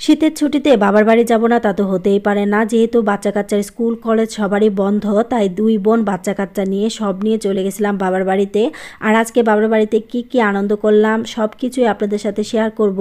শীতের ছুটিতে বাবার বাড়ি যাব না তা তো হতেই পারে না, যেহেতু বাচ্চা কাচ্চার স্কুল কলেজ সবারই বন্ধ, তাই দুই বোন বাচ্চা কাচ্চা নিয়ে সব নিয়ে চলে গেছিলাম বাবার বাড়িতে। আর আজকে বাবার বাড়িতে কি আনন্দ করলাম সব কিছুই আপনাদের সাথে শেয়ার করব।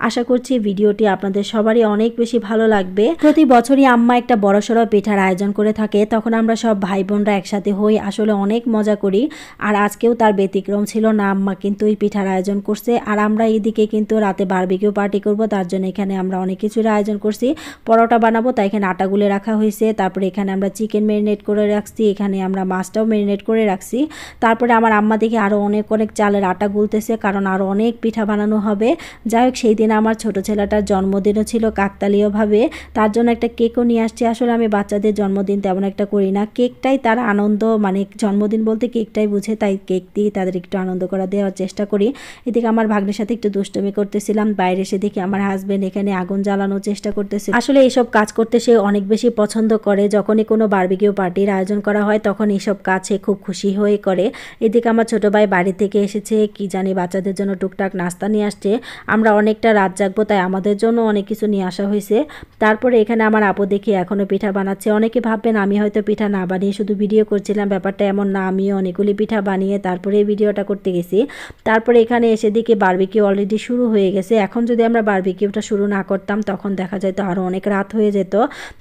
আশা করছি ভিডিওটি আপনাদের সবারই অনেক বেশি ভালো লাগবে। প্রতি বছরই আম্মা একটা বড়সড় পিঠার আয়োজন করে থাকে, তখন আমরা সব ভাই বোনরা একসাথে হই, আসলে অনেক মজা করি। আর আজকেও তার ব্যতিক্রম ছিল না, আম্মা কিন্তু এই পিঠার আয়োজন করছে। আর আমরা এইদিকে কিন্তু রাতে বারবিকিউ পার্টি করব, তার জন্য এখানে আমরা অনেক কিছুর আয়োজন করছি। পরোটা বানাবো, তাই এখানে আটা গুলে রাখা হয়েছে। তারপরে এখানে আমরা চিকেন ম্যারিনেট করে রাখছি, এখানে আমরা মাছটাও ম্যারিনেট করে রাখছি। তারপরে আমার আম্মা দেখি আরও অনেক চালের আটা গুলতেছে, কারণ আরও অনেক পিঠা বানানো হবে। যাই হোক, সেই দিন আমার ছোট ছেলেটার জন্মদিনও ছিল কাকতালীয়ভাবে, তার জন্য একটা কেকও নিয়ে আসছি। আসলে আমি বাচ্চাদের জন্মদিন তেমন একটা করি না, কেকটাই তার আনন্দ, মানে জন্মদিন বলতে কেকটাই বুঝে, তাই কেক দিয়ে তাদের একটু আনন্দ করা দেওয়ার চেষ্টা করি। এদিকে আমার ভাগ্নের সাথে একটু দুষ্টুমি করতেছিলাম, বাইরে এসে দেখি আমার হাজবেন্ড এখানে আগুন জ্বালানোর চেষ্টা করতেছে। আসলে এইসব কাজ করতে সে অনেক বেশি পছন্দ করে, যখনই কোনো বারবিকিউ পার্টির আয়োজন করা হয় তখন এইসব কাজ সে খুব খুশি হয়ে করে। এদিকে আমার ছোট ভাই বাড়ি থেকে এসেছে, কি জানি বাচ্চাদের জন্য টুকটাক নাস্তা নিয়ে আসছে। আমরা অনেকটা রাত জাগবো, তাই আমাদের জন্য অনেক কিছু নিয়ে আসা হয়েছে। তারপরে এখানে আমার আপু দেখি এখনও পিঠা বানাচ্ছে। অনেকে ভাববেন আমি হয়তো পিঠা না বানিয়ে শুধু ভিডিও করছিলাম, ব্যাপারটা এমন না, আমিও অনেকগুলি পিঠা বানিয়ে তারপরে এই ভিডিওটা করতে গেছি। তারপরে এখানে এসে দেখি বারবিকিউ অলরেডি শুরু হয়ে গেছে। এখন যদি আমরা বারবিকিউটা শুরু না করতাম তখন দেখা যেত আরও অনেক রাত হয়ে যেত।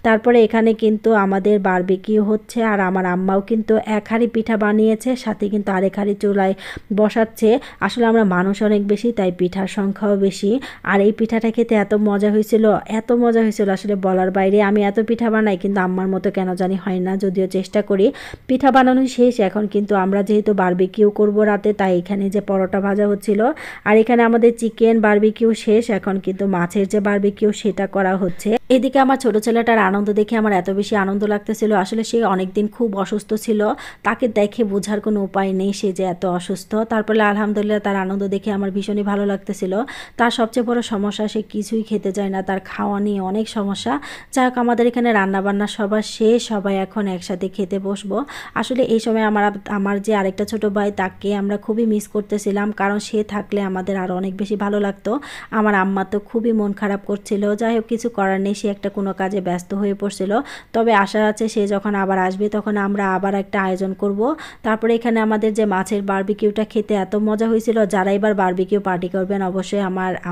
তারপরে এখানে কিন্তু আমাদের বারবিকিউ হচ্ছে, আর আমার আম্মাও কিন্তু এক হাঁড়ি পিঠা বানিয়েছে, সাথে কিন্তু আরেক হাঁড়ি চুলায় বসাচ্ছে। আসলে আমরা মানুষ অনেক বেশি, তাই পিঠার সংখ্যাও বেশি। আর এই পিঠাটা খেতে এত মজা হয়েছিল, এত মজা হয়েছিল আসলে বলার বাইরে। আমি এত পিঠা বানাই কিন্তু আম্মার মতো কেন জানি হয় না, যদিও চেষ্টা করি। পিঠা বানানো শেষ, এখন কিন্তু আমরা যেহেতু বারবিকিউ করব রাতে, তাই এখানে যে পরোটা ভাজা হচ্ছিল, আর এখানে আমাদের চিকেন বারবিকিউ শেষ, এখন কিন্তু মাছের যে বারবিকিউ সেটা করা হচ্ছে। এদিকে আমার ছোট ছেলেটার আনন্দ দেখে আমার এত বেশি আনন্দ লাগতেছিল। আসলে সে অনেকদিন খুব অসুস্থ ছিল, তাকে দেখে বোঝার কোনো উপায় নেই সে যে এত অসুস্থ। তারপরে আলহামদুলিল্লাহ তার আনন্দ দেখে আমার ভীষণই ভালো লাগতেছিল। তার সবচেয়ে বড় সমস্যা, সে কিছুই খেতে চায় না, তার খাওয়া নিয়ে অনেক সমস্যা। যাই হোক, আমাদের এখানে রান্নাবান্না সবার শেষ, সবাই এখন একসাথে খেতে বসবো। আসলে এই সময় আমার যে আরেকটা ছোট ভাই, তাকে আমরা খুবই মিস করতেছিলাম, কারণ সে থাকলে আমাদের আরও অনেক বেশি ভালো লাগতো। আমার আম্মা তো খুবই মন খারাপ করছিল। যাই হোক, কিছু করার নেই, সে একটা কোনো কাজে ব্যস্ত হয়ে পড়ছিল। তবে আশা আছে সে যখন আবার আসবে তখন আমরা আবার একটা আয়োজন করব। তারপরে এখানে আমাদের যে মাছের বারবিকিউটা খেতে এত মজা হয়েছিল, যারা এবার বারবিকিউ পার্টি করবেন অবশ্যই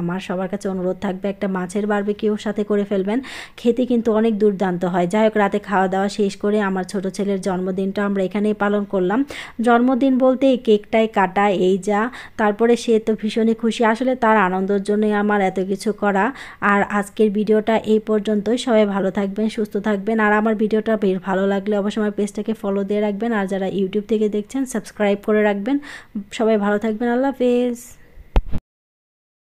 আমার সবার কাছে অনুরোধ থাকবে একটা মাছের বারবিকিউর সাথে করে ফেলবেন, খেতে কিন্তু অনেক দুর্দান্ত হয়। যাই হোক, রাতে খাওয়া দাওয়া শেষ করে আমার ছোট ছেলের জন্মদিনটা আমরা এখানেই পালন করলাম। জন্মদিন বলতে এই কেকটাই কাটা, এই যা। তারপরে সে তো ভীষণই খুশি, আসলে তার আনন্দের জন্যই আমার এত কিছু করা। আর আজকের ভিডিওটা এই পর্যন্তই। সবাই ভালো থাকবেন, সুস্থ থাকবেন। আর আমার ভিডিওটা বেশ ভালো লাগলে অবশ্যই আমার পেজটাকে ফলো দিয়ে রাখবেন, আর যারা ইউটিউব থেকে দেখছেন সাবস্ক্রাইব করে রাখবেন। সবাই ভালো থাকবেন, আল্লাহ হাফেজ।